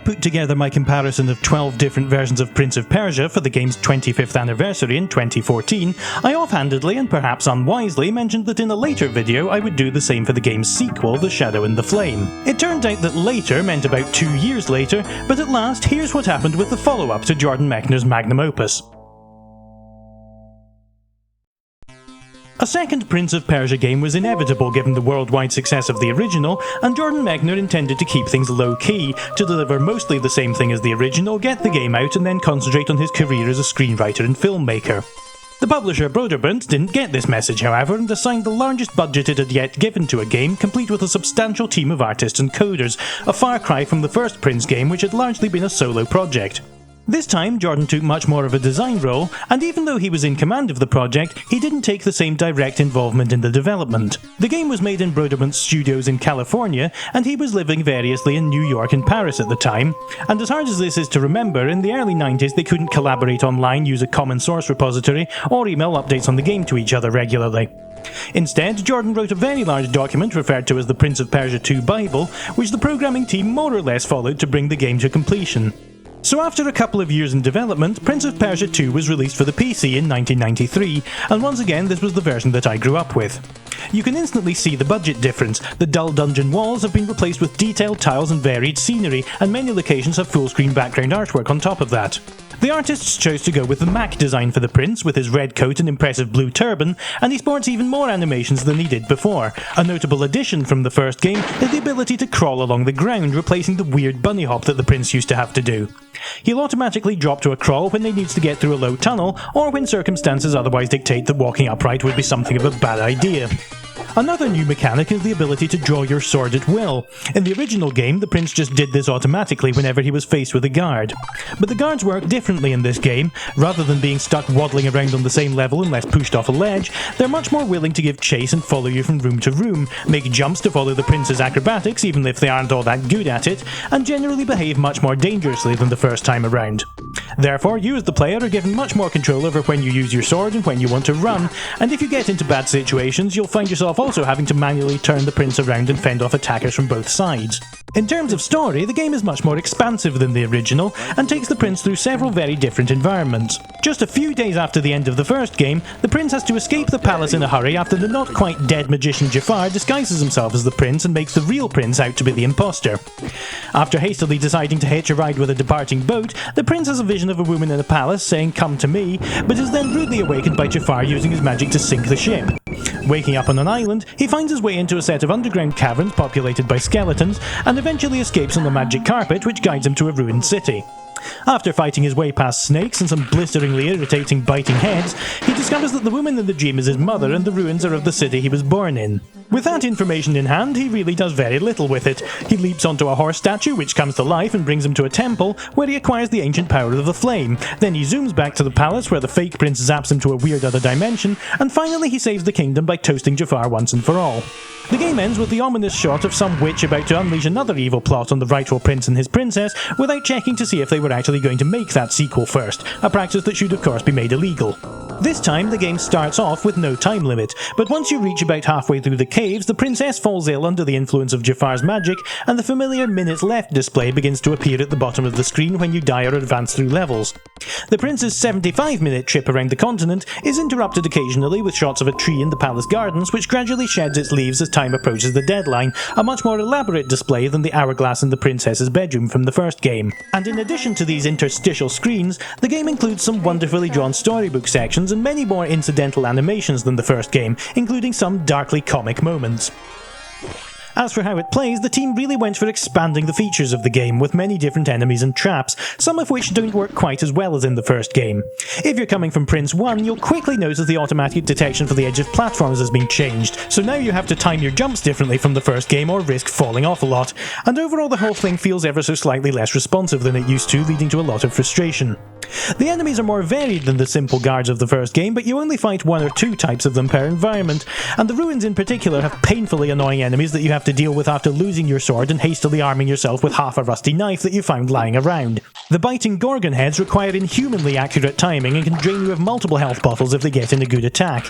put together my comparison of 12 different versions of Prince of Persia for the game's 25th anniversary in 2014, I offhandedly and perhaps unwisely mentioned that in a later video I would do the same for the game's sequel, The Shadow and the Flame. It turned out that later meant about 2 years later, but at last here's what happened with the follow-up to Jordan Mechner's magnum opus. A second Prince of Persia game was inevitable given the worldwide success of the original, and Jordan Mechner intended to keep things low-key, to deliver mostly the same thing as the original, get the game out and then concentrate on his career as a screenwriter and filmmaker. The publisher Broderbund didn't get this message, however, and assigned the largest budget it had yet given to a game, complete with a substantial team of artists and coders, a far cry from the first Prince game, which had largely been a solo project. This time, Jordan took much more of a design role, and even though he was in command of the project, he didn't take the same direct involvement in the development. The game was made in Broderbund's studios in California, and he was living variously in New York and Paris at the time, and as hard as this is to remember, in the early 90s they couldn't collaborate online, use a common source repository, or email updates on the game to each other regularly. Instead, Jordan wrote a very large document referred to as the Prince of Persia 2 Bible, which the programming team more or less followed to bring the game to completion. So after a couple of years in development, Prince of Persia 2 was released for the PC in 1993, and once again this was the version that I grew up with. You can instantly see the budget difference. The dull dungeon walls have been replaced with detailed tiles and varied scenery, and many locations have full-screen background artwork on top of that. The artists chose to go with the Mac design for the prince, with his red coat and impressive blue turban, and he sports even more animations than he did before. A notable addition from the first game is the ability to crawl along the ground, replacing the weird bunny hop that the prince used to have to do. He'll automatically drop to a crawl when he needs to get through a low tunnel, or when circumstances otherwise dictate that walking upright would be something of a bad idea. Another new mechanic is the ability to draw your sword at will. In the original game, the prince just did this automatically whenever he was faced with a guard. But the guards work differently in this game. Rather than being stuck waddling around on the same level unless pushed off a ledge, they're much more willing to give chase and follow you from room to room, make jumps to follow the prince's acrobatics even if they aren't all that good at it, and generally behave much more dangerously than the first time around. Therefore, you as the player are given much more control over when you use your sword and when you want to run, and if you get into bad situations, you'll find yourself also having to manually turn the prince around and fend off attackers from both sides. In terms of story, the game is much more expansive than the original, and takes the prince through several very different environments. Just a few days after the end of the first game, the prince has to escape the palace in a hurry after the not quite dead magician Jafar disguises himself as the prince and makes the real prince out to be the imposter. After hastily deciding to hitch a ride with a departing boat, the prince has a vision of a woman in a palace saying "come to me," but is then rudely awakened by Jafar using his magic to sink the ship. Waking up on an island, he finds his way into a set of underground caverns populated by skeletons, and eventually escapes on the magic carpet which guides him to a ruined city. After fighting his way past snakes and some blisteringly irritating biting heads, he discovers that the woman in the dream is his mother and the ruins are of the city he was born in. With that information in hand, he really does very little with it. He leaps onto a horse statue which comes to life and brings him to a temple where he acquires the ancient power of the flame. Then he zooms back to the palace where the fake prince zaps him to a weird other dimension, and finally he saves the kingdom by toasting Jafar once and for all. The game ends with the ominous shot of some witch about to unleash another evil plot on the rightful prince and his princess without checking to see if they were actually going to make that sequel first, a practice that should of course be made illegal. This time the game starts off with no time limit, but once you reach about halfway through the caves, the princess falls ill under the influence of Jafar's magic, and the familiar minutes left display begins to appear at the bottom of the screen when you die or advance through levels. The prince's 75-minute trip around the continent is interrupted occasionally with shots of a tree in the palace gardens which gradually sheds its leaves as time approaches the deadline, a much more elaborate display than the hourglass in the princess's bedroom from the first game. And in addition to these interstitial screens, the game includes some wonderfully drawn storybook sections and many more incidental animations than the first game, including some darkly comic moments. As for how it plays, the team really went for expanding the features of the game with many different enemies and traps, some of which don't work quite as well as in the first game. If you're coming from Prince 1, you'll quickly notice the automatic detection for the edge of platforms has been changed, so now you have to time your jumps differently from the first game or risk falling off a lot, and overall the whole thing feels ever so slightly less responsive than it used to, leading to a lot of frustration. The enemies are more varied than the simple guards of the first game, but you only fight one or two types of them per environment, and the ruins in particular have painfully annoying enemies that you have to deal with after losing your sword and hastily arming yourself with half a rusty knife that you found lying around. The biting gorgon heads require inhumanly accurate timing and can drain you of multiple health bottles if they get in a good attack.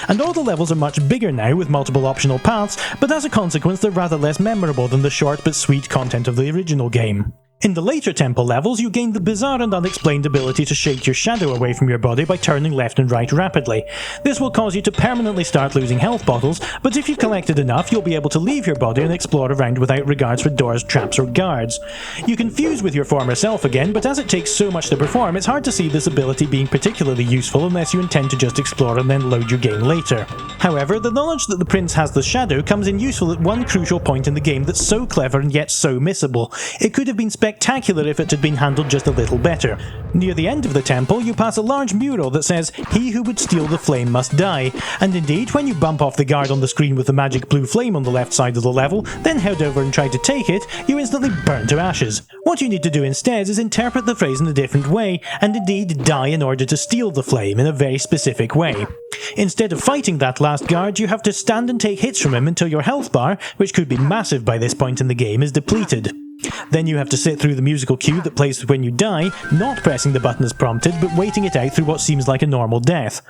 And all the levels are much bigger now with multiple optional paths, but as a consequence they're rather less memorable than the short but sweet content of the original game. In the later temple levels, you gain the bizarre and unexplained ability to shake your shadow away from your body by turning left and right rapidly. This will cause you to permanently start losing health bottles, but if you've collected enough, you'll be able to leave your body and explore around without regards for doors, traps or guards. You can fuse with your former self again, but as it takes so much to perform, it's hard to see this ability being particularly useful unless you intend to just explore and then load your game later. However, the knowledge that the prince has the shadow comes in useful at one crucial point in the game that's so clever and yet so missable. It could have been spectacular if it had been handled just a little better. Near the end of the temple, you pass a large mural that says, "He who would steal the flame must die," and indeed, when you bump off the guard on the screen with the magic blue flame on the left side of the level, then head over and try to take it, you instantly burn to ashes. What you need to do instead is interpret the phrase in a different way, and indeed die in order to steal the flame in a very specific way. Instead of fighting that last guard, you have to stand and take hits from him until your health bar, which could be massive by this point in the game, is depleted. Then you have to sit through the musical cue that plays when you die, not pressing the button as prompted, but waiting it out through what seems like a normal death.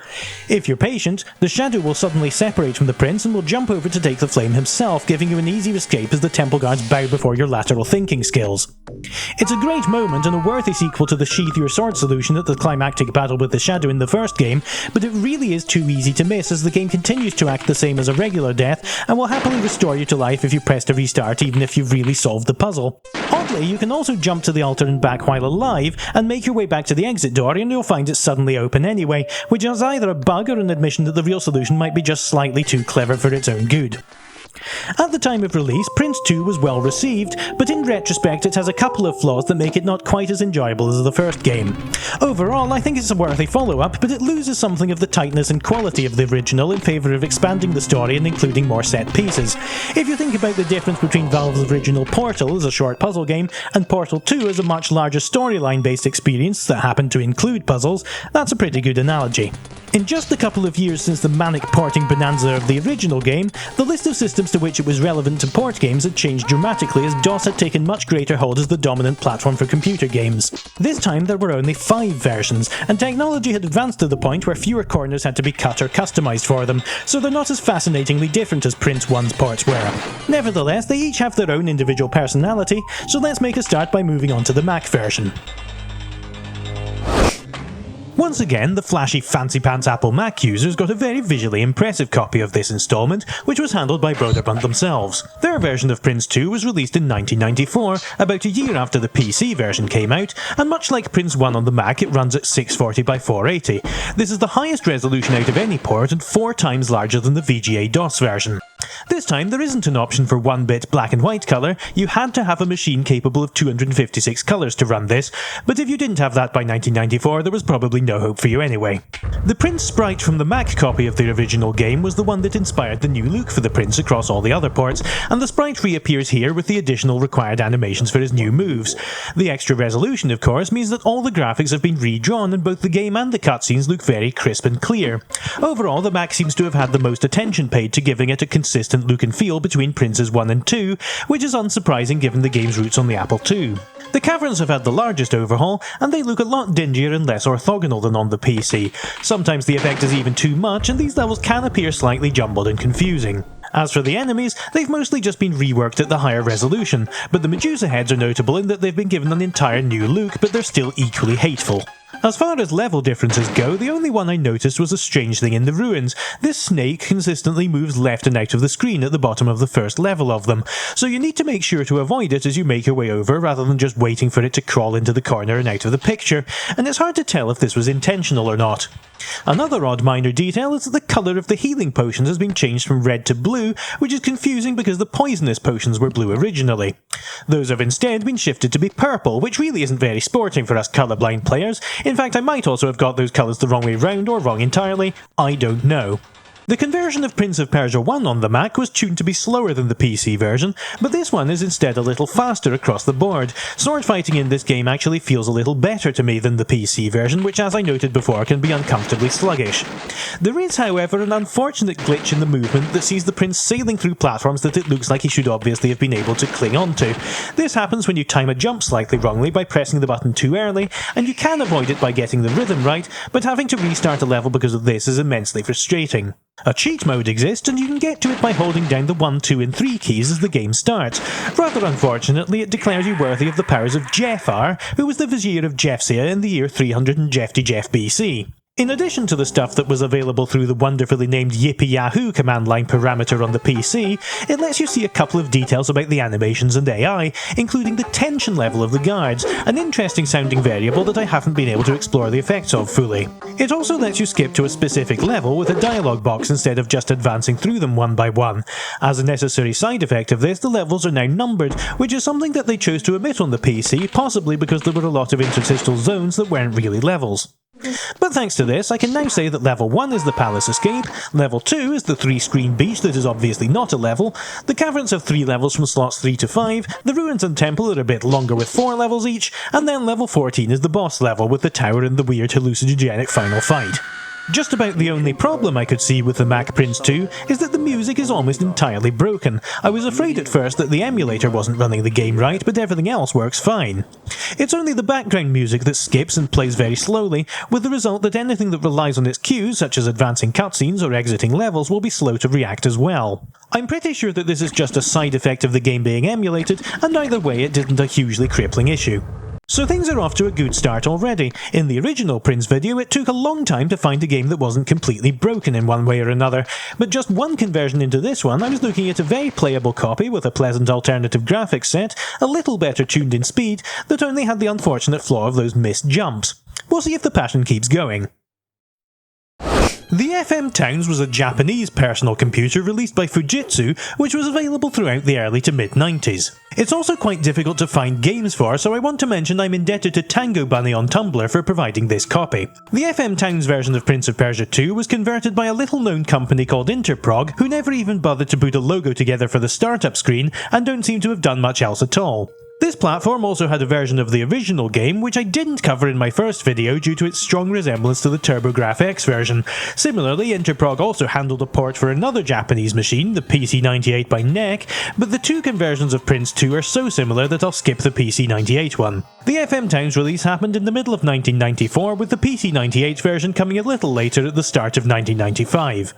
If you're patient, the shadow will suddenly separate from the prince and will jump over to take the flame himself, giving you an easy escape as the temple guards bow before your lateral thinking skills. It's a great moment and a worthy sequel to the sheath your sword solution at the climactic battle with the shadow in the first game, but it really is too easy to miss as the game continues to act the same as a regular death and will happily restore you to life if you press to restart even if you've really solved the puzzle. Oddly, you can also jump to the altar and back while alive, and make your way back to the exit door and you'll find it suddenly open anyway, which is either a bug or an admission that the real solution might be just slightly too clever for its own good. At the time of release, Prince 2 was well received, but in retrospect it has a couple of flaws that make it not quite as enjoyable as the first game. Overall, I think it's a worthy follow-up, but it loses something of the tightness and quality of the original in favour of expanding the story and including more set pieces. If you think about the difference between Valve's original Portal as a short puzzle game and Portal 2 as a much larger storyline-based experience that happened to include puzzles, that's a pretty good analogy. In just a couple of years since the manic porting bonanza of the original game, the list of systems to which it was relevant to port games had changed dramatically as DOS had taken much greater hold as the dominant platform for computer games. This time there were only 5 versions, and technology had advanced to the point where fewer corners had to be cut or customised for them, so they're not as fascinatingly different as Prince 1's ports were. Nevertheless, they each have their own individual personality, so let's make a start by moving on to the Mac version. Once again, the flashy fancy pants Apple Mac users got a very visually impressive copy of this installment, which was handled by Broderbund themselves. Their version of Prince 2 was released in 1994, about a year after the PC version came out, and much like Prince 1 on the Mac, it runs at 640 by 480. This is the highest resolution out of any port and 4 times larger than the VGA DOS version. This time there isn't an option for 1-bit black and white colour, you had to have a machine capable of 256 colours to run this, but if you didn't have that by 1994 there was probably no hope for you anyway. The Prince sprite from the Mac copy of the original game was the one that inspired the new look for the Prince across all the other ports, and the sprite reappears here with the additional required animations for his new moves. The extra resolution, of course, means that all the graphics have been redrawn and both the game and the cutscenes look very crisp and clear. Overall, the Mac seems to have had the most attention paid to giving it a consistent look and feel between Princes 1 and 2, which is unsurprising given the game's roots on the Apple II. The caverns have had the largest overhaul, and they look a lot dingier and less orthogonal than on the PC. Sometimes the effect is even too much, and these levels can appear slightly jumbled and confusing. As for the enemies, they've mostly just been reworked at the higher resolution, but the Medusa heads are notable in that they've been given an entire new look, but they're still equally hateful. As far as level differences go, the only one I noticed was a strange thing in the ruins. This snake consistently moves left and out of the screen at the bottom of the first level of them, so you need to make sure to avoid it as you make your way over rather than just waiting for it to crawl into the corner and out of the picture, and it's hard to tell if this was intentional or not. Another odd minor detail is that the colour of the healing potions has been changed from red to blue, which is confusing because the poisonous potions were blue originally. Those have instead been shifted to be purple, which really isn't very sporting for us colourblind players. In fact, I might also have got those colours the wrong way round or wrong entirely, I don't know. The conversion of Prince of Persia 1 on the Mac was tuned to be slower than the PC version, but this one is instead a little faster across the board. Sword fighting in this game actually feels a little better to me than the PC version, which as I noted before can be uncomfortably sluggish. There is, however, an unfortunate glitch in the movement that sees the prince sailing through platforms that it looks like he should obviously have been able to cling onto. This happens when you time a jump slightly wrongly by pressing the button too early, and you can avoid it by getting the rhythm right, but having to restart a level because of this is immensely frustrating. A cheat mode exists, and you can get to it by holding down the 1, 2 and 3 keys as the game starts. Rather unfortunately, it declares you worthy of the powers of Jeffar, who was the vizier of Jeffsia in the year 300 and Jeff BC. In addition to the stuff that was available through the wonderfully named Yippee Yahoo command line parameter on the PC, it lets you see a couple of details about the animations and AI, including the tension level of the guards, an interesting sounding variable that I haven't been able to explore the effects of fully. It also lets you skip to a specific level with a dialogue box instead of just advancing through them one by one. As a necessary side effect of this, the levels are now numbered, which is something that they chose to omit on the PC, possibly because there were a lot of interstitial zones that weren't really levels. But thanks to this, I can now say that level 1 is the palace escape, level 2 is the 3-screen beach that is obviously not a level, the caverns have 3 levels from slots 3 to 5, the ruins and temple are a bit longer with 4 levels each, and then level 14 is the boss level with the tower and the weird hallucinogenic final fight. Just about the only problem I could see with the Mac Prince 2 is that the music is almost entirely broken. I was afraid at first that the emulator wasn't running the game right, but everything else works fine. It's only the background music that skips and plays very slowly, with the result that anything that relies on its cues, such as advancing cutscenes or exiting levels, will be slow to react as well. I'm pretty sure that this is just a side effect of the game being emulated, and either way it isn't a hugely crippling issue. So things are off to a good start already. In the original Prince video, it took a long time to find a game that wasn't completely broken in one way or another, but just one conversion into this one, I was looking at a very playable copy with a pleasant alternative graphics set, a little better tuned in speed, that only had the unfortunate flaw of those missed jumps. We'll see if the passion keeps going. The FM Towns was a Japanese personal computer released by Fujitsu, which was available throughout the early to mid-90s. It's also quite difficult to find games for, so I want to mention I'm indebted to Tangobunny on Tumblr for providing this copy. The FM Towns version of Prince of Persia 2 was converted by a little-known company called Interprog, who never even bothered to put a logo together for the startup screen, and don't seem to have done much else at all. This platform also had a version of the original game, which I didn't cover in my first video due to its strong resemblance to the TurboGrafx version. Similarly, Interprog also handled a port for another Japanese machine, the PC-98 by NEC, but the two conversions of Prince 2 are so similar that I'll skip the PC-98 one. The FM Towns release happened in the middle of 1994, with the PC-98 version coming a little later at the start of 1995.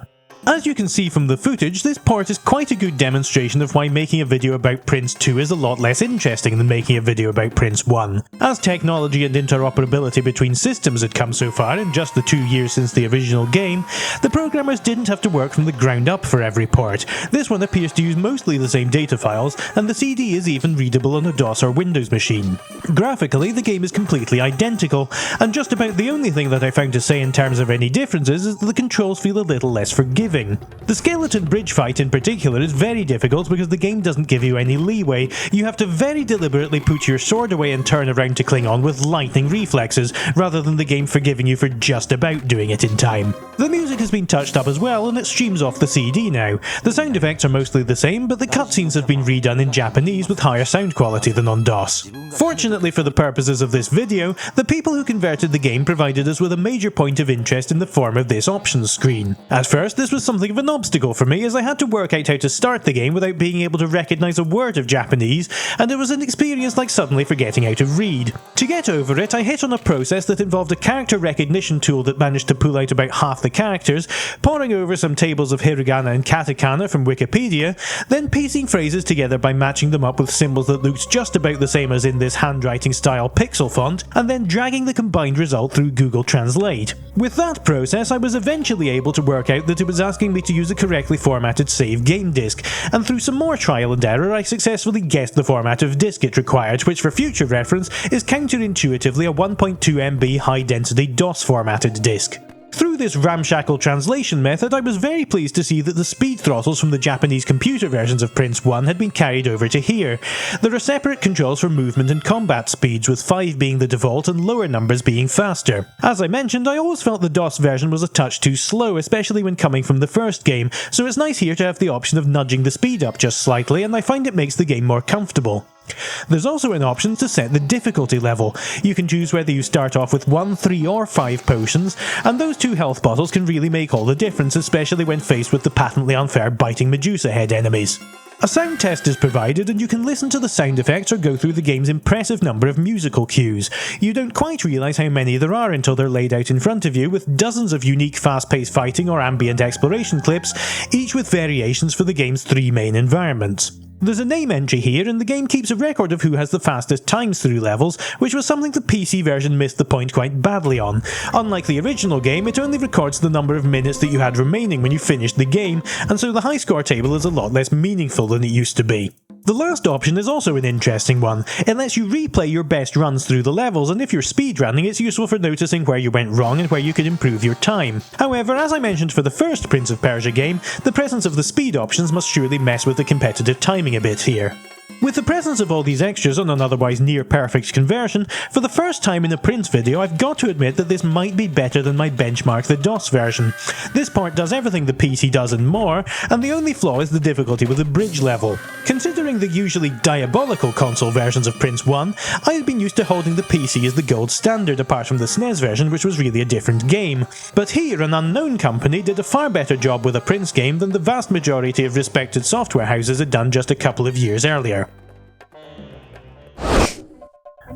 As you can see from the footage, this port is quite a good demonstration of why making a video about Prince 2 is a lot less interesting than making a video about Prince 1. As technology and interoperability between systems had come so far in just the 2 years since the original game, the programmers didn't have to work from the ground up for every port. This one appears to use mostly the same data files, and the CD is even readable on a DOS or Windows machine. Graphically, the game is completely identical, and just about the only thing that I found to say in terms of any differences is that the controls feel a little less forgiving. The skeleton bridge fight in particular is very difficult because the game doesn't give you any leeway. You have to very deliberately put your sword away and turn around to cling on with lightning reflexes, rather than the game forgiving you for just about doing it in time. The music has been touched up as well, and it streams off the CD now. The sound effects are mostly the same, but the cutscenes have been redone in Japanese with higher sound quality than on DOS. Fortunately for the purposes of this video, the people who converted the game provided us with a major point of interest in the form of this options screen. At first, this was something of an obstacle for me, as I had to work out how to start the game without being able to recognise a word of Japanese, and it was an experience like suddenly forgetting how to read. To get over it, I hit on a process that involved a character recognition tool that managed to pull out about half the characters, poring over some tables of hiragana and katakana from Wikipedia, then piecing phrases together by matching them up with symbols that looked just about the same as in this handwriting style pixel font, and then dragging the combined result through Google Translate. With that process, I was eventually able to work out that it was asking me to use a correctly formatted save game disk, and through some more trial and error I successfully guessed the format of disk it required, which for future reference is counterintuitively a 1.2 MB high density DOS formatted disk. Through this ramshackle translation method, I was very pleased to see that the speed throttles from the Japanese computer versions of Prince 1 had been carried over to here. There are separate controls for movement and combat speeds, with 5 being the default and lower numbers being faster. As I mentioned, I always felt the DOS version was a touch too slow, especially when coming from the first game, so it's nice here to have the option of nudging the speed up just slightly, and I find it makes the game more comfortable. There's also an option to set the difficulty level. You can choose whether you start off with 1, 3 or 5 potions, and those 2 health bottles can really make all the difference, especially when faced with the patently unfair biting Medusa head enemies. A sound test is provided and you can listen to the sound effects or go through the game's impressive number of musical cues. You don't quite realise how many there are until they're laid out in front of you, with dozens of unique fast-paced fighting or ambient exploration clips, each with variations for the game's 3 main environments. There's a name entry here, and the game keeps a record of who has the fastest times through levels, which was something the PC version missed the point quite badly on. Unlike the original game, it only records the number of minutes that you had remaining when you finished the game, and so the high score table is a lot less meaningful than it used to be. The last option is also an interesting one. It lets you replay your best runs through the levels, and if you're speedrunning, it's useful for noticing where you went wrong and where you could improve your time. However, as I mentioned for the first Prince of Persia game, the presence of the speed options must surely mess with the competitive timing a bit here. With the presence of all these extras on an otherwise near-perfect conversion, for the first time in a Prince video I've got to admit that this might be better than my benchmark, the DOS version. This port does everything the PC does and more, and the only flaw is the difficulty with the bridge level. Considering the usually diabolical console versions of Prince 1, I had been used to holding the PC as the gold standard apart from the SNES version, which was really a different game. But here an unknown company did a far better job with a Prince game than the vast majority of respected software houses had done just a couple of years earlier.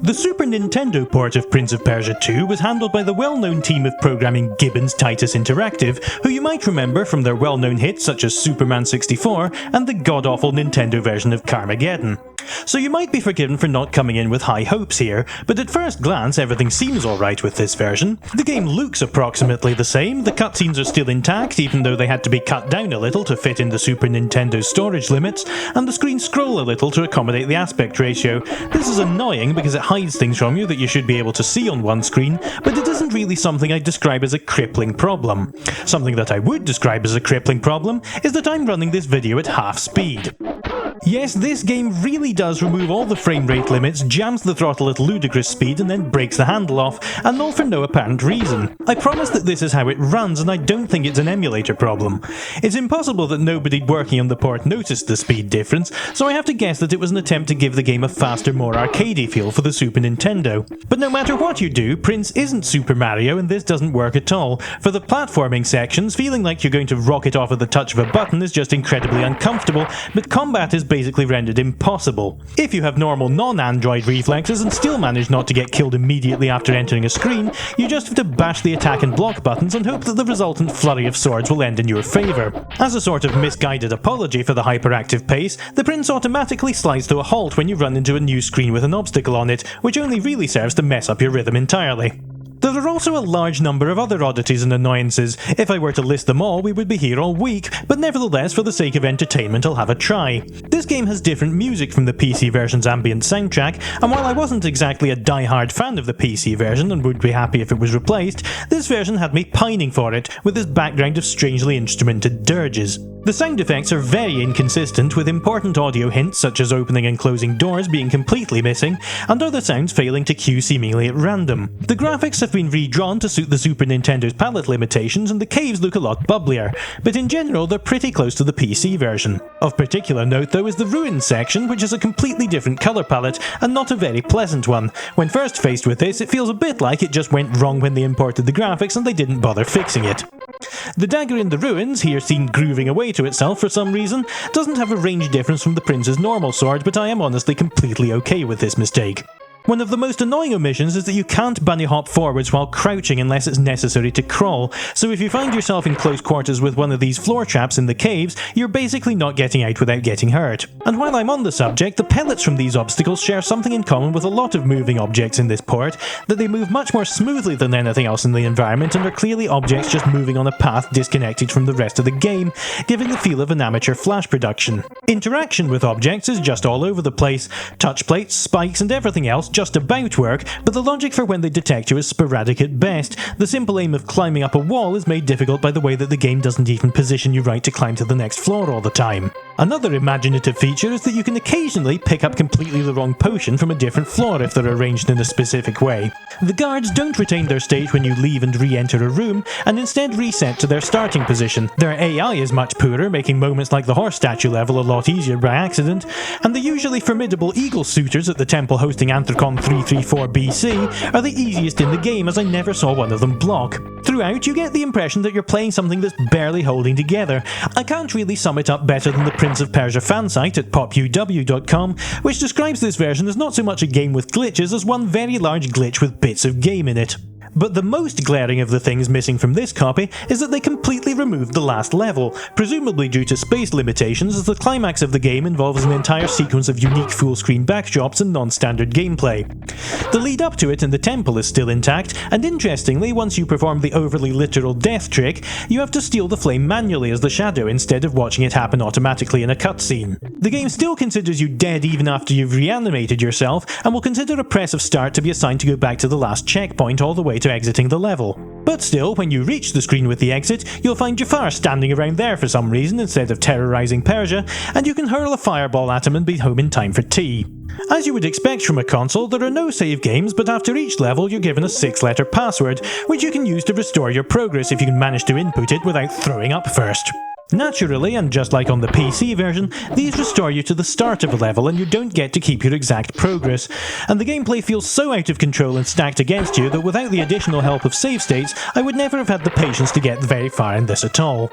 The Super Nintendo port of Prince of Persia 2 was handled by the well-known team of programming Gibbons Titus Interactive, who you might remember from their well-known hits such as Superman 64 and the god-awful Nintendo version of Carmageddon. So you might be forgiven for not coming in with high hopes here, but at first glance everything seems alright with this version. The game looks approximately the same, the cutscenes are still intact even though they had to be cut down a little to fit in the Super Nintendo's storage limits, and the screens scroll a little to accommodate the aspect ratio. This is annoying because it hides things from you that you should be able to see on one screen, but it isn't really something I'd describe as a crippling problem. Something that I would describe as a crippling problem is that I'm running this video at half speed. Yes, this game really does remove all the frame rate limits, jams the throttle at ludicrous speed and then breaks the handle off, and all for no apparent reason. I promise that this is how it runs, and I don't think it's an emulator problem. It's impossible that nobody working on the port noticed the speed difference, so I have to guess that it was an attempt to give the game a faster, more arcadey feel for the Super Nintendo. But no matter what you do, Prince isn't Super Mario, and this doesn't work at all. For the platforming sections, feeling like you're going to rocket off at the touch of a button is just incredibly uncomfortable, but combat is basically rendered impossible. If you have normal non-Android reflexes and still manage not to get killed immediately after entering a screen, you just have to bash the attack and block buttons and hope that the resultant flurry of swords will end in your favour. As a sort of misguided apology for the hyperactive pace, the Prince automatically slides to a halt when you run into a new screen with an obstacle on it, which only really serves to mess up your rhythm entirely. There are also a large number of other oddities and annoyances. If I were to list them all, we would be here all week, but nevertheless, for the sake of entertainment, I'll have a try. This game has different music from the PC version's ambient soundtrack, and while I wasn't exactly a die-hard fan of the PC version and would be happy if it was replaced, this version had me pining for it, with this background of strangely instrumented dirges. The sound effects are very inconsistent, with important audio hints such as opening and closing doors being completely missing, and other sounds failing to cue seemingly at random. The graphics have been redrawn to suit the Super Nintendo's palette limitations, and the caves look a lot bubblier, but in general they're pretty close to the PC version. Of particular note though is the ruins section, which is a completely different colour palette, and not a very pleasant one. When first faced with this, it feels a bit like it just went wrong when they imported the graphics and they didn't bother fixing it. The dagger in the ruins, here seen grooving away to itself for some reason, doesn't have a range difference from the Prince's normal sword, but I am honestly completely okay with this mistake. One of the most annoying omissions is that you can't bunny hop forwards while crouching unless it's necessary to crawl, so if you find yourself in close quarters with one of these floor traps in the caves, you're basically not getting out without getting hurt. And while I'm on the subject, the pellets from these obstacles share something in common with a lot of moving objects in this port, that they move much more smoothly than anything else in the environment and are clearly objects just moving on a path disconnected from the rest of the game, giving the feel of an amateur flash production. Interaction with objects is just all over the place, touch plates, spikes and everything else just about work, but the logic for when they detect you is sporadic at best. The simple aim of climbing up a wall is made difficult by the way that the game doesn't even position you right to climb to the next floor all the time. Another imaginative feature is that you can occasionally pick up completely the wrong potion from a different floor if they're arranged in a specific way. The guards don't retain their state when you leave and re-enter a room, and instead reset to their starting position. Their AI is much poorer, making moments like the horse statue level a lot easier by accident, and the usually formidable eagle suitors at the temple hosting anthropological Capcom 334 BC are the easiest in the game, as I never saw one of them block. Throughout, you get the impression that you're playing something that's barely holding together. I can't really sum it up better than the Prince of Persia fansite at popuw.com, which describes this version as not so much a game with glitches as one very large glitch with bits of game in it. But the most glaring of the things missing from this copy is that they completely removed the last level, presumably due to space limitations, as the climax of the game involves an entire sequence of unique full-screen backdrops and non-standard gameplay. The lead up to it in the temple is still intact, and interestingly, once you perform the overly literal death trick, you have to steal the flame manually as the shadow instead of watching it happen automatically in a cutscene. The game still considers you dead even after you've reanimated yourself, and will consider a press of start to be assigned to go back to the last checkpoint all the way to exiting the level. But still, when you reach the screen with the exit, you'll find Jafar standing around there for some reason instead of terrorising Persia, and you can hurl a fireball at him and be home in time for tea. As you would expect from a console, there are no save games, but after each level you're given a 6-letter password, which you can use to restore your progress if you can manage to input it without throwing up first. Naturally, and just like on the PC version, these restore you to the start of a level and you don't get to keep your exact progress, and the gameplay feels so out of control and stacked against you that without the additional help of save states, I would never have had the patience to get very far in this at all.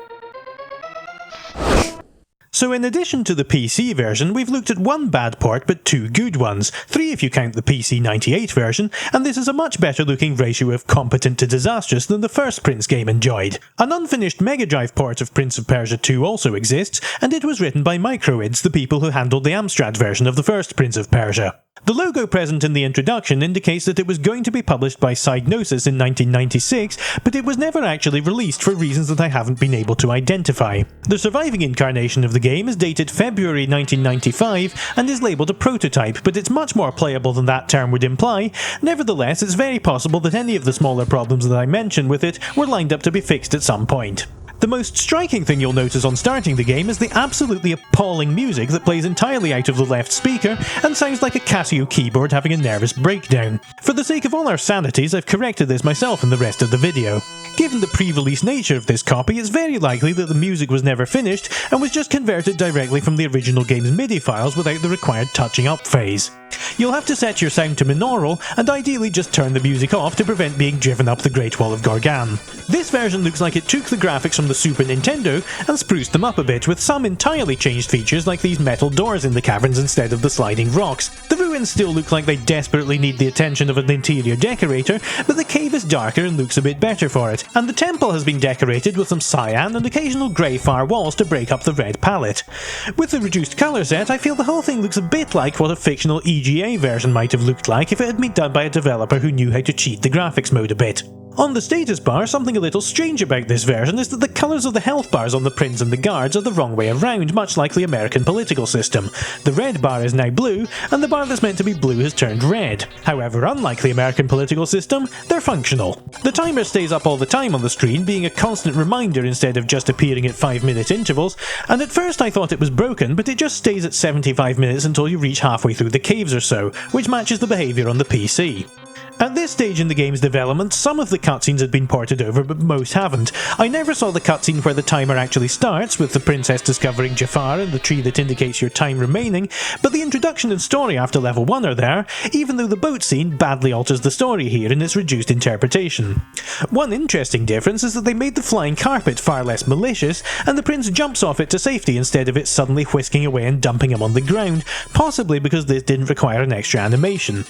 So in addition to the PC version, we've looked at one bad port but two good ones, 3 if you count the PC 98 version, and this is a much better looking ratio of competent to disastrous than the first Prince game enjoyed. An unfinished Mega Drive port of Prince of Persia 2 also exists, and it was written by Microids, the people who handled the Amstrad version of the first Prince of Persia. The logo present in the introduction indicates that it was going to be published by Psygnosis in 1996, but it was never actually released for reasons that I haven't been able to identify. The surviving incarnation of the game is dated February 1995 and is labelled a prototype, but it's much more playable than that term would imply. Nevertheless, it's very possible that any of the smaller problems that I mentioned with it were lined up to be fixed at some point. The most striking thing you'll notice on starting the game is the absolutely appalling music that plays entirely out of the left speaker and sounds like a Casio keyboard having a nervous breakdown. For the sake of all our sanities, I've corrected this myself in the rest of the video. Given the pre-release nature of this copy, it's very likely that the music was never finished and was just converted directly from the original game's MIDI files without the required touching up phase. You'll have to set your sound to binaural and ideally just turn the music off to prevent being driven up the Great Wall of Gorgan. This version looks like it took the graphics from the Super Nintendo and spruced them up a bit, with some entirely changed features like these metal doors in the caverns instead of the sliding rocks. The ruins still look like they desperately need the attention of an interior decorator, but the cave is darker and looks a bit better for it, and the temple has been decorated with some cyan and occasional grey fire walls to break up the red palette. With the reduced colour set, I feel the whole thing looks a bit like what a fictional EGA version might have looked like if it had been done by a developer who knew how to cheat the graphics mode a bit. On the status bar, something a little strange about this version is that the colours of the health bars on the prince and the guards are the wrong way around, much like the American political system. The red bar is now blue, and the bar that's meant to be blue has turned red. However, unlike the American political system, they're functional. The timer stays up all the time on the screen, being a constant reminder instead of just appearing at 5-minute intervals, and at first I thought it was broken, but it just stays at 75 minutes until you reach halfway through the caves or so, which matches the behaviour on the PC. At this stage in the game's development, some of the cutscenes had been ported over, but most haven't. I never saw the cutscene where the timer actually starts, with the princess discovering Jafar and the tree that indicates your time remaining, but the introduction and story after level 1 are there, even though the boat scene badly alters the story here in its reduced interpretation. One interesting difference is that they made the flying carpet far less malicious, and the prince jumps off it to safety instead of it suddenly whisking away and dumping him on the ground, possibly because this didn't require an extra animation.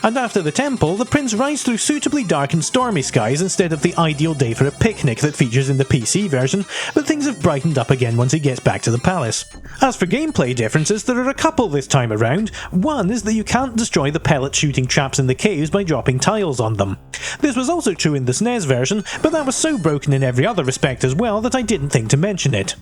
And after the temple, the prince rides through suitably dark and stormy skies instead of the ideal day for a picnic that features in the PC version, but things have brightened up again once he gets back to the palace. As for gameplay differences, there are a couple this time around. One is that you can't destroy the pellet shooting traps in the caves by dropping tiles on them. This was also true in the SNES version, but that was so broken in every other respect as well that I didn't think to mention it.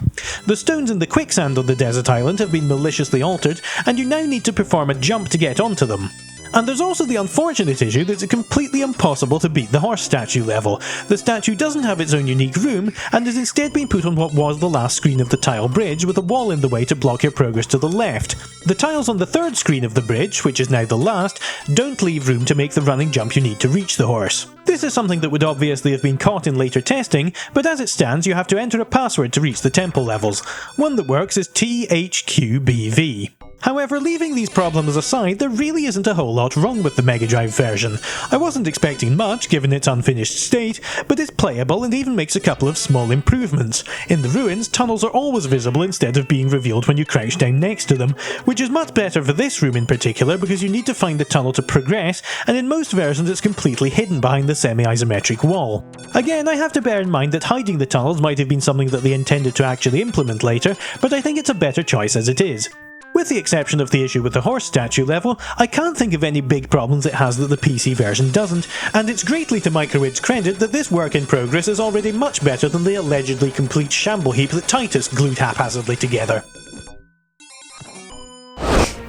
The stones in the quicksand on the desert island have been maliciously altered, and you now need to perform a jump to get onto them. And there's also the unfortunate issue that it's completely impossible to beat the horse statue level. The statue doesn't have its own unique room, and is instead being put on what was the last screen of the tile bridge, with a wall in the way to block your progress to the left. The tiles on the third screen of the bridge, which is now the last, don't leave room to make the running jump you need to reach the horse. This is something that would obviously have been caught in later testing, but as it stands you have to enter a password to reach the temple levels. One that works is THQBV. However, leaving these problems aside, there really isn't a whole lot wrong with the Mega Drive version. I wasn't expecting much given its unfinished state, but it's playable and even makes a couple of small improvements. In the ruins, tunnels are always visible instead of being revealed when you crouch down next to them, which is much better for this room in particular because you need to find the tunnel to progress, and in most versions it's completely hidden behind the semi-isometric wall. Again, I have to bear in mind that hiding the tunnels might have been something that they intended to actually implement later, but I think it's a better choice as it is. With the exception of the issue with the horse statue level, I can't think of any big problems it has that the PC version doesn't, and it's greatly to Microid's credit that this work in progress is already much better than the allegedly complete shamble heap that Titus glued haphazardly together.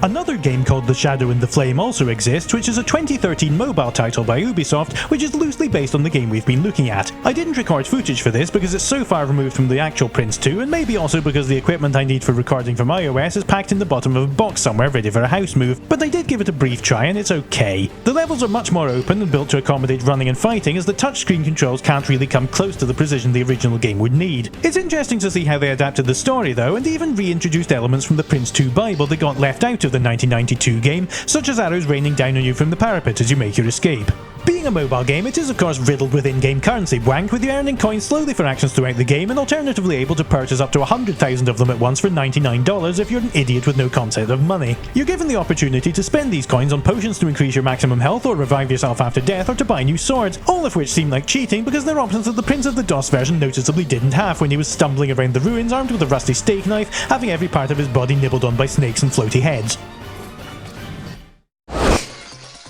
Another game called The Shadow and the Flame also exists, which is a 2013 mobile title by Ubisoft, which is loosely based on the game we've been looking at. I didn't record footage for this because it's so far removed from the actual Prince 2, and maybe also because the equipment I need for recording from iOS is packed in the bottom of a box somewhere ready for a house move, but I did give it a brief try and it's okay. The levels are much more open and built to accommodate running and fighting, as the touchscreen controls can't really come close to the precision the original game would need. It's interesting to see how they adapted the story though, and even reintroduced elements from the Prince 2 Bible that got left out of the 1992 game, such as arrows raining down on you from the parapet as you make your escape. Being a mobile game, it is of course riddled with in-game currency wank, with you earning coins slowly for actions throughout the game and alternatively able to purchase up to 100,000 of them at once for $99 if you're an idiot with no concept of money. You're given the opportunity to spend these coins on potions to increase your maximum health or revive yourself after death, or to buy new swords, all of which seem like cheating because they're options that the Prince of the DOS version noticeably didn't have when he was stumbling around the ruins armed with a rusty steak knife, having every part of his body nibbled on by snakes and floaty heads.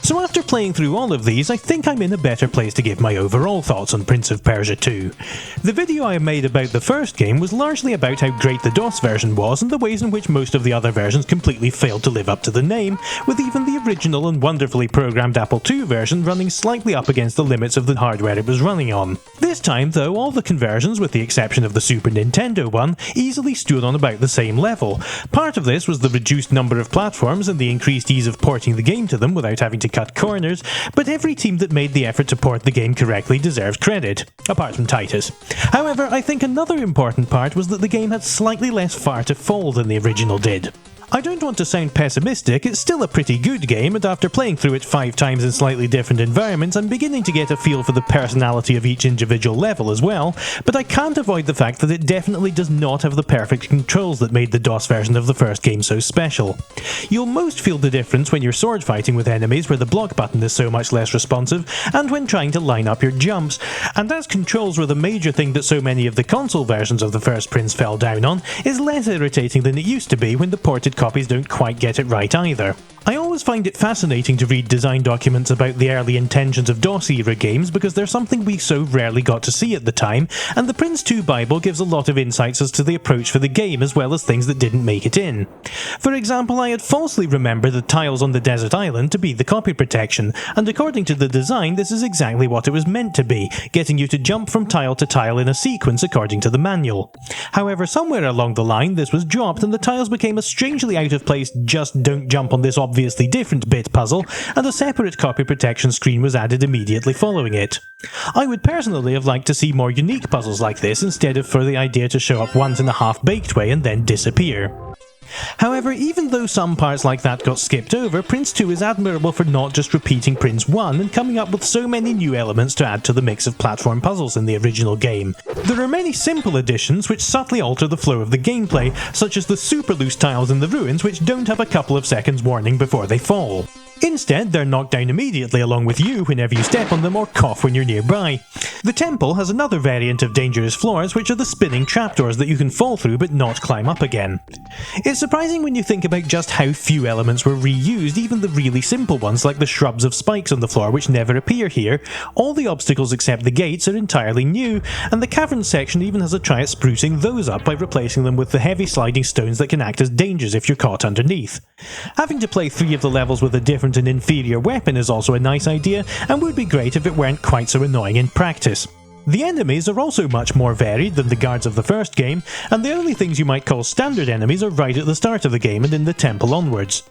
So after playing through all of these, I think I'm in a better place to give my overall thoughts on Prince of Persia 2. The video I made about the first game was largely about how great the DOS version was and the ways in which most of the other versions completely failed to live up to the name, with even the original and wonderfully programmed Apple II version running slightly up against the limits of the hardware it was running on. This time though, all the conversions, with the exception of the Super Nintendo one, easily stood on about the same level. Part of this was the reduced number of platforms and the increased ease of porting the game to them without having to cut corners, but every team that made the effort to port the game correctly deserves credit, apart from Titus. However, I think another important part was that the game had slightly less far to fall than the original did. I don't want to sound pessimistic, it's still a pretty good game, and after playing through it 5 times in slightly different environments, I'm beginning to get a feel for the personality of each individual level as well, but I can't avoid the fact that it definitely does not have the perfect controls that made the DOS version of the first game so special. You'll most feel the difference when you're sword fighting with enemies where the block button is so much less responsive, and when trying to line up your jumps, and as controls were the major thing that so many of the console versions of the first Prince fell down on, is less irritating than it used to be when the ported copies don't quite get it right either. I always find it fascinating to read design documents about the early intentions of DOS-era games because they're something we so rarely got to see at the time, and the Prince 2 Bible gives a lot of insights as to the approach for the game as well as things that didn't make it in. For example, I had falsely remembered the tiles on the desert island to be the copy protection, and according to the design this is exactly what it was meant to be, getting you to jump from tile to tile in a sequence according to the manual. However, somewhere along the line this was dropped and the tiles became a strangely out of place just don't jump on this obviously different bit puzzle, and a separate copy protection screen was added immediately following it. I would personally have liked to see more unique puzzles like this instead of for the idea to show up once in a half-baked way and then disappear. However, even though some parts like that got skipped over, Prince 2 is admirable for not just repeating Prince 1 and coming up with so many new elements to add to the mix of platform puzzles in the original game. There are many simple additions which subtly alter the flow of the gameplay, such as the super loose tiles in the ruins which don't have a couple of seconds warning before they fall. Instead, they're knocked down immediately along with you whenever you step on them or cough when you're nearby. The temple has another variant of dangerous floors, which are the spinning trapdoors that you can fall through but not climb up again. It's surprising when you think about just how few elements were reused, even the really simple ones like the shrubs of spikes on the floor which never appear here. All the obstacles except the gates are entirely new, and the cavern section even has a try at sprucing those up by replacing them with the heavy sliding stones that can act as dangers if you're caught underneath. Having to play 3 of the levels with a different and inferior weapon is also a nice idea, and would be great if it weren't quite so annoying in practice. The enemies are also much more varied than the guards of the first game, and the only things you might call standard enemies are right at the start of the game and in the temple onwards.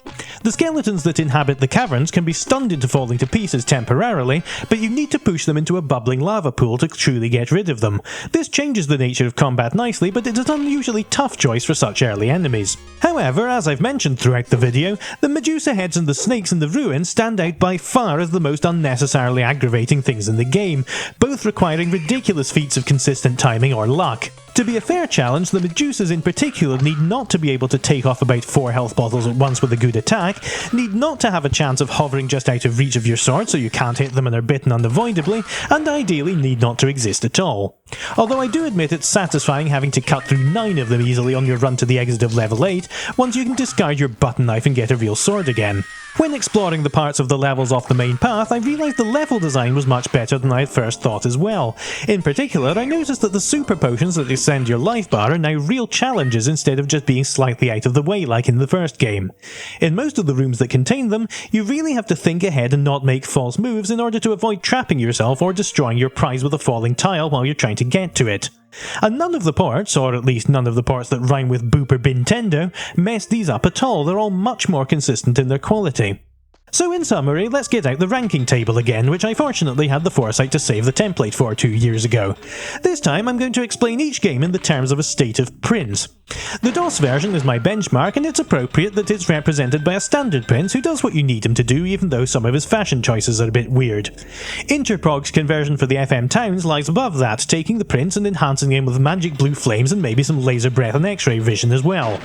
The skeletons that inhabit the caverns can be stunned into falling to pieces temporarily, but you need to push them into a bubbling lava pool to truly get rid of them. This changes the nature of combat nicely, but it is an unusually tough choice for such early enemies. However, as I've mentioned throughout the video, the Medusa heads and the snakes in the ruins stand out by far as the most unnecessarily aggravating things in the game, both requiring ridiculous feats of consistent timing or luck. To be a fair challenge, the Medusas in particular need not to be able to take off about 4 health bottles at once with a good attack, need not to have a chance of hovering just out of reach of your sword so you can't hit them and are bitten unavoidably, and ideally need not to exist at all. Although I do admit it's satisfying having to cut through 9 of them easily on your run to the exit of level 8, once you can discard your button knife and get a real sword again. When exploring the parts of the levels off the main path, I realised the level design was much better than I had first thought as well. In particular, I noticed that the super potions that extend your life bar are now real challenges instead of just being slightly out of the way like in the first game. In most of the rooms that contain them, you really have to think ahead and not make false moves in order to avoid trapping yourself or destroying your prize with a falling tile while you're trying to get to it. And none of the ports, or at least none of the ports that rhyme with Boop or Bintendo, mess these up at all. They're all much more consistent in their quality. So in summary, let's get out the ranking table again, which I fortunately had the foresight to save the template for 2 years ago. This time I'm going to explain each game in the terms of a state of prince. The DOS version is my benchmark, and it's appropriate that it's represented by a standard prince who does what you need him to do, even though some of his fashion choices are a bit weird. Interprog's conversion for the FM towns lies above that, taking the prince and enhancing him with magic blue flames and maybe some laser breath and x-ray vision as well.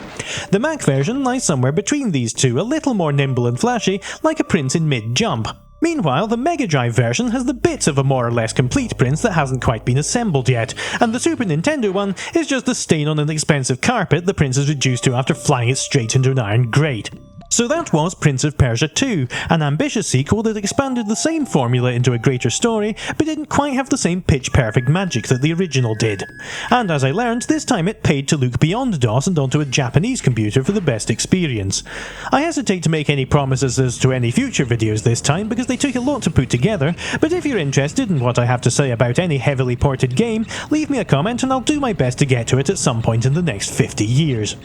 The Mac version lies somewhere between these two, a little more nimble and flashy, like a prince in mid-jump. Meanwhile, the Mega Drive version has the bits of a more or less complete prince that hasn't quite been assembled yet, and the Super Nintendo one is just a stain on an expensive carpet the prince is reduced to after flying it straight into an iron grate. So that was Prince of Persia 2, an ambitious sequel that expanded the same formula into a greater story, but didn't quite have the same pitch-perfect magic that the original did. And as I learned, this time it paid to look beyond DOS and onto a Japanese computer for the best experience. I hesitate to make any promises as to any future videos this time, because they took a lot to put together, but if you're interested in what I have to say about any heavily ported game, leave me a comment and I'll do my best to get to it at some point in the next 50 years.